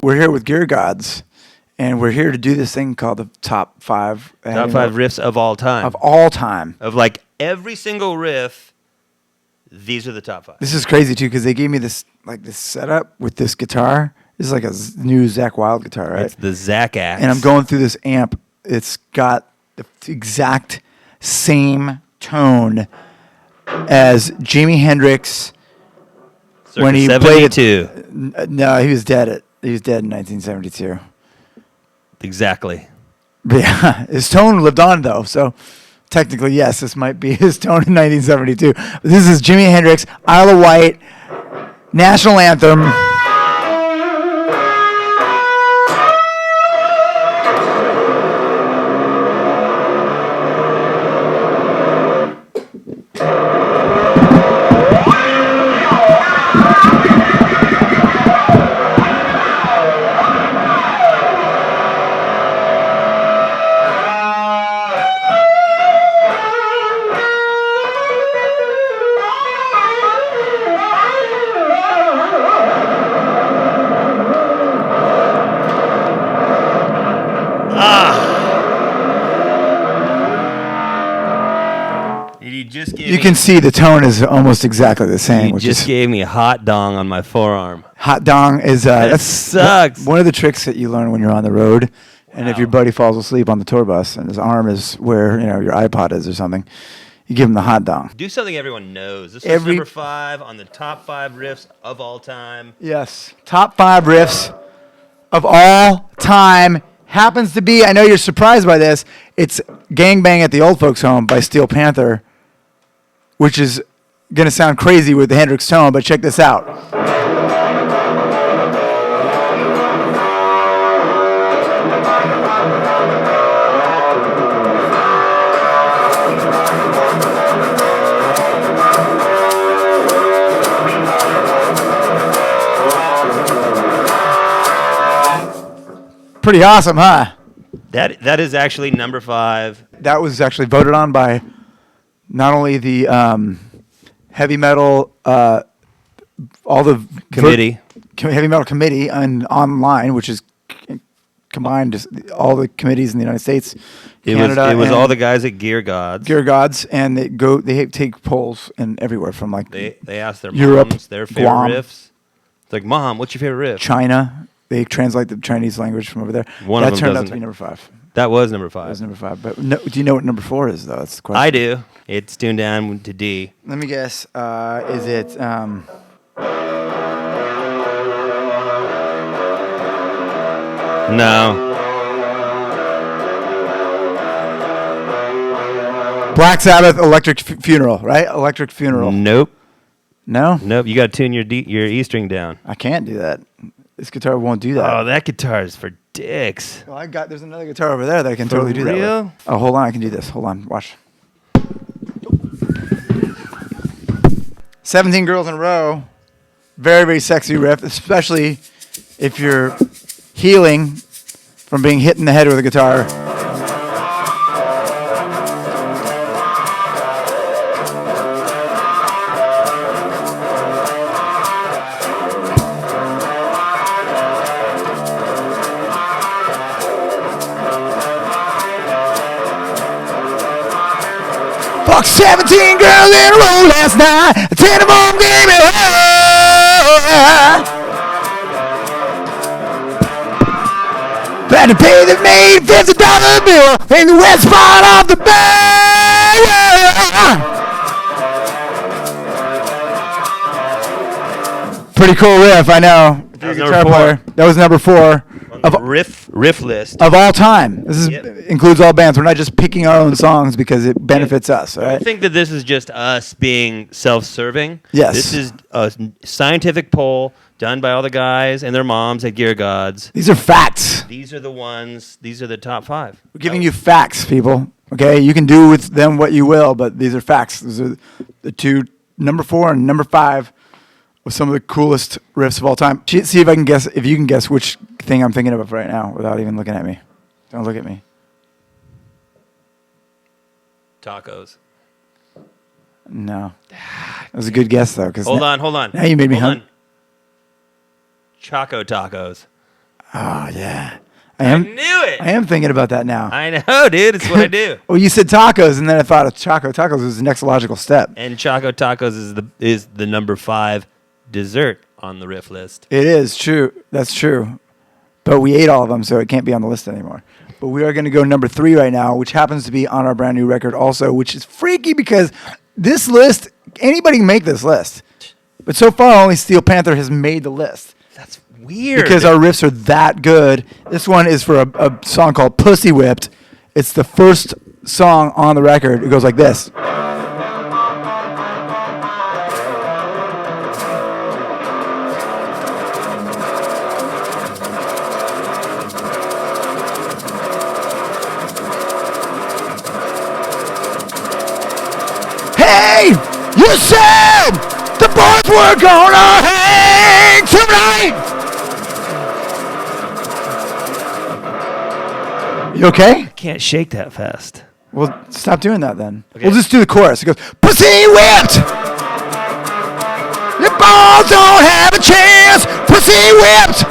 We're here with Gear Gods, and we're here to do this thing called the top five. Top five riffs of all time. Of all time. Of like every single riff, these are the top five. This is crazy too because they gave me this setup with this guitar. This is like a new Zakk Wylde guitar, right? It's the Zakk Axe. And I'm going through this amp. It's got the exact same tone as Jimi Hendrix when he 72. played it. No, he was dead. He was dead in 1972. Exactly. But yeah, his tone lived on though, so technically yes, this might be his tone in 1972. But this is Jimi Hendrix, Isle of Wight, national anthem. You can see the tone is almost exactly the same. You just gave me a hot dong on my forearm. Hot dong is that sucks. One of the tricks that you learn when you're on the road, and if your buddy falls asleep on the tour bus and his arm is where your iPod is or something, you give him the hot dong. Do something everyone knows. This is number 5 on the top 5 riffs of all time. Yes, top 5 riffs of all time happens to be. I know you're surprised by this. It's "Gang Bang at the Old Folks Home" by Steel Panther, which is going to sound crazy with the Hendrix tone, but check this out. Pretty awesome, huh? That is actually number 5. That was actually voted on by not only the heavy metal, all the committee, heavy metal committee, and online, which is combined all the committees in the United States, Canada. It was all the guys at Gear Gods. Gear Gods, and they take polls and everywhere from like they ask their Europe, moms their favorite Guam, riffs. It's like, Mom, what's your favorite riff? China. They translate the Chinese language from over there. That turned out to be number 5. That was number 5. That was number 5. But no, do you know what number 4 is, though? That's the question. I do. It's tuned down to D. Let me guess. Is it... No. Black Sabbath, Electric Funeral, right? Electric Funeral. Nope. No? Nope. You got to tune your E string down. I can't do that. This guitar won't do that. Oh, that guitar is for dicks. Well, there's another guitar over there that I can totally do that with. Oh, hold on. I can do this. Hold on. Watch. 17 Girls in a Row. Very, very sexy riff, especially if you're healing from being hit in the head with a guitar. Fuck 17 girls in a row last night. 10 of them gave me Had to pay the maid $50 bill in the west part of the bay. Pretty cool riff, I know. That was number 4. That was number 4. Of riff list of all time. This includes all bands. We're not just picking our own songs because it benefits us. Right? I think that this is just us being self-serving. Yes. This is a scientific poll done by all the guys and their moms at Gear Gods. These are facts. These are the ones. These are the top 5. We're giving you facts, people. Okay, you can do with them what you will, but these are facts. These are the two, number 4 and number 5. With some of the coolest riffs of all time. See if I can guess. If you can guess which thing I'm thinking of right now, without even looking at me. Don't look at me. Tacos. No. That was a good guess though. Hold on. Now you made me hungry. Choco Tacos. Oh, yeah. I knew it. I am thinking about that now. I know, dude. It's what I do. Well, you said tacos, and then I thought of Choco Tacos was the next logical step. And Choco Tacos is the number 5 dessert on the Riff list. It is true. That's true. But we ate all of them, so it can't be on the list anymore. But we are going to go number 3 right now, which happens to be on our brand new record also, which is freaky because this list, anybody can make this list. But so far, only Steel Panther has made the list. That's weird. Because our riffs are that good. This one is for a song called Pussy Whipped. It's the first song on the record. It goes like this. Hey, you said the boys were gonna hang tonight. You okay? Can't shake that fast. Well, stop doing that then. Okay. We'll just do the chorus. It goes, Pussy Whipped! Your balls don't have a chance! Pussy Whipped!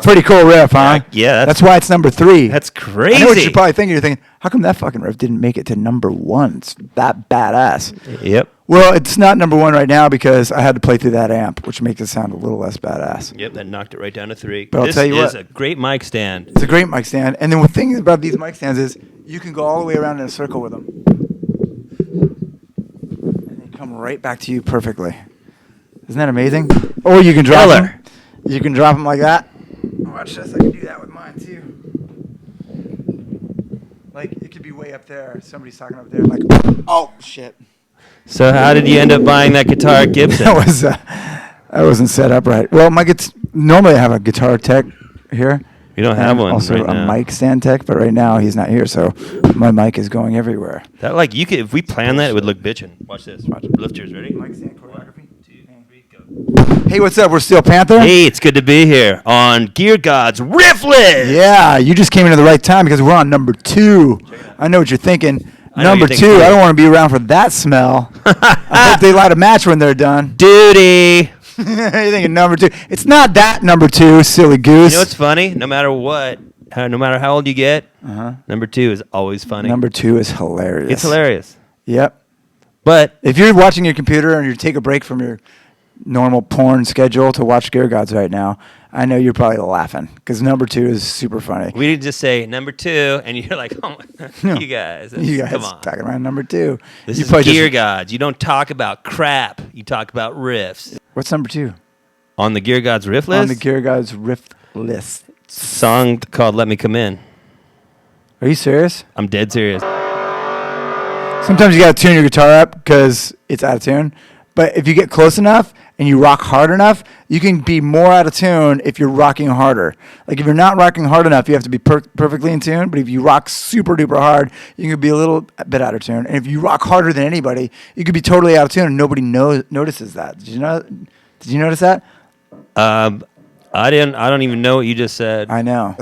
Pretty cool riff, huh? Yeah, That's why it's number 3. That's crazy. I know what you're probably thinking. You're thinking, how come that fucking riff didn't make it to number 1? It's that badass. Yep. Well, it's not number 1 right now because I had to play through that amp, which makes it sound a little less badass. Yep, that knocked it right down to 3. But I'll tell you this what. is a great mic stand. It's a great mic stand. And then the thing about these mic stands is you can go all the way around in a circle with them. And they come right back to you perfectly. Isn't that amazing? Or you can drop Killer. them. You can drop them like that. Watch this. I can do that with mine too. Like it could be way up there. Somebody's talking up there. Like, oh shit. So how did you end up buying that guitar at Gibson? That wasn't set up right. Well, normally I have a guitar tech here. You don't have and one also right a now. mic stand tech, but right now he's not here, so my mic is going everywhere. That you could if we planned that, it would look bitchin'. Watch this. Watch. Lifters, ready? Mic stand choreography. 2, 3, go. Hey, what's up? We're Steel Panther. Hey, it's good to be here on Gear God's Riff List. Yeah, you just came into the right time because we're on number 2. I know what you're thinking. I know Number you're 2, thinking. I don't want to be around for that smell. I hope they light a match when they're done. Duty. You're thinking number 2. It's not that number 2, silly goose. You know what's funny? No matter what, no matter how old you get, number 2 is always funny. Number 2 is hilarious. It's hilarious. Yep. But If you're watching your computer and you take a break from your normal porn schedule to watch Gear Gods right now, I know you're probably laughing because number 2 is super funny. we didn't just say number 2, and you're like, oh, No. you guys, You guys come on. talking about number 2. This you is probably Gear Gods. You don't talk about crap. You talk about riffs. What's number 2? On the Gear Gods riff list, On the Gear Gods riff list. song called Let Me Come In. Are you serious? I'm dead serious. Sometimes you got to tune your guitar up because it's out of tune. But if you get close enough and you rock hard enough, you can be more out of tune if you're rocking harder. Like if you're not rocking hard enough, you have to be perfectly in tune. But if you rock super duper hard, you can be a little bit out of tune. And if you rock harder than anybody, you could be totally out of tune and nobody notices that. Did you notice that? I didn't. I don't even know what you just said. I know.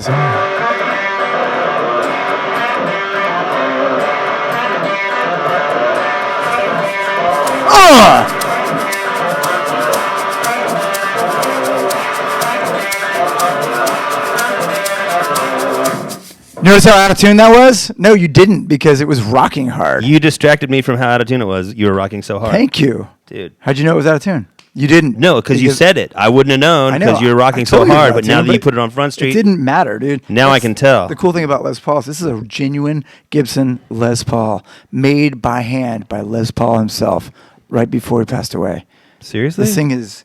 Notice how out of tune that was? No, you didn't because it was rocking hard. You distracted me from how out of tune it was. You were rocking so hard. Thank you. Dude. How'd you know it was out of tune? You didn't. No, because you said it. I wouldn't have known I know. because you were rocking I so told you hard. about But it, now but that you put it on Front Street, it didn't matter, dude. Now I can tell. The cool thing about Les Paul is this is a genuine Gibson Les Paul made by hand by Les Paul himself right before he passed away. Seriously? This thing is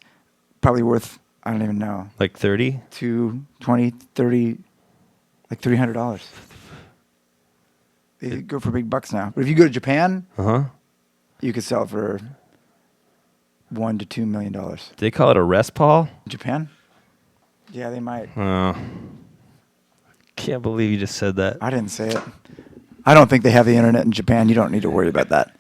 probably worth, I don't even know, Like 30? $2, $20, $30, like $300. They go for big bucks now. But if you go to Japan, you could sell it for $1 to $2 million. They call it a rest Paul? Japan? Yeah, they might. Oh. Can't believe you just said that. I didn't say it. I don't think they have the internet in Japan. You don't need to worry about that.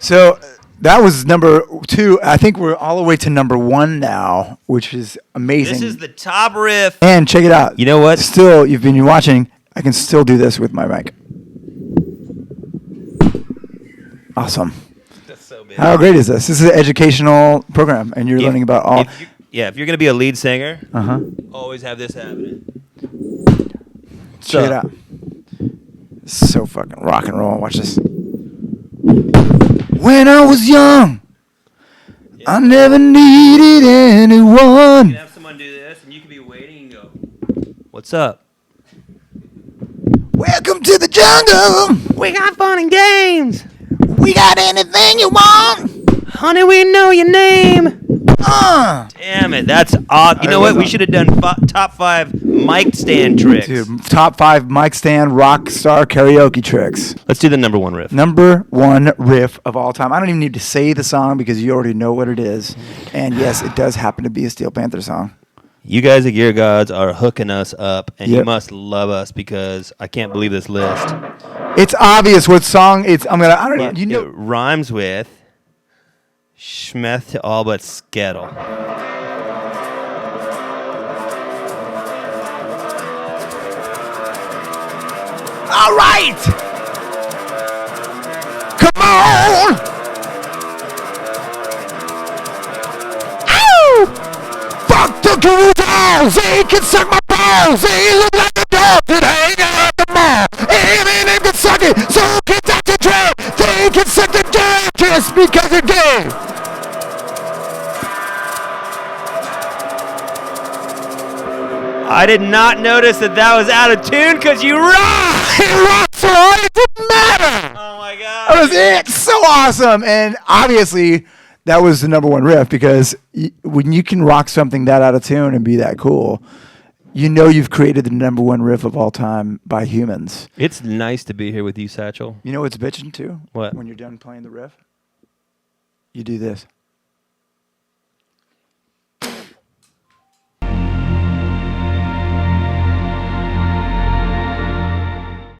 So that was number 2. I think we're all the way to number 1 now, which is amazing. This is the top riff. And check it out. You know what? Still, you've been watching. I can still do this with my mic. Awesome. That's So big. How great is this? This is an educational program, and you're learning about all. If you're gonna be a lead singer, always have this happening. Straight out. So fucking rock and roll. Watch this. When I was young, I never needed anyone. You can have someone do this, and you can be waiting and go, "What's up? Welcome to the jungle. We got fun and games. We got anything you want. Honey, we know your name." Damn it, that's odd. You know what? We should have done top 5 mic stand tricks. Dude, top 5 mic stand rock star karaoke tricks. Let's do the number 1 riff. Number 1 riff of all time. I don't even need to say the song because you already know what it is. And yes, it does happen to be a Steel Panther song. You guys at Gear Gods are hooking us up, and you must love us because I can't believe this list. It's obvious what song it's. I don't even. You know, it rhymes with Schmeth to all but Skettle. All right. Come on. Ow! Fuck the cool dolls. They can suck my balls. They look like a dog that hang out at the mall. Even they can suck it. So can Dr. Dre. They can suck the dick just because they're gay. I did not notice that was out of tune because you rock. It rocks, right? It didn't matter. Oh my god. That was it. So awesome. And obviously, that was the number 1 riff because when you can rock something that out of tune and be that cool, you know you've created the number 1 riff of all time by humans. It's nice to be here with you, Satchel. You know what's bitching too? What? When you're done playing the riff, you do this.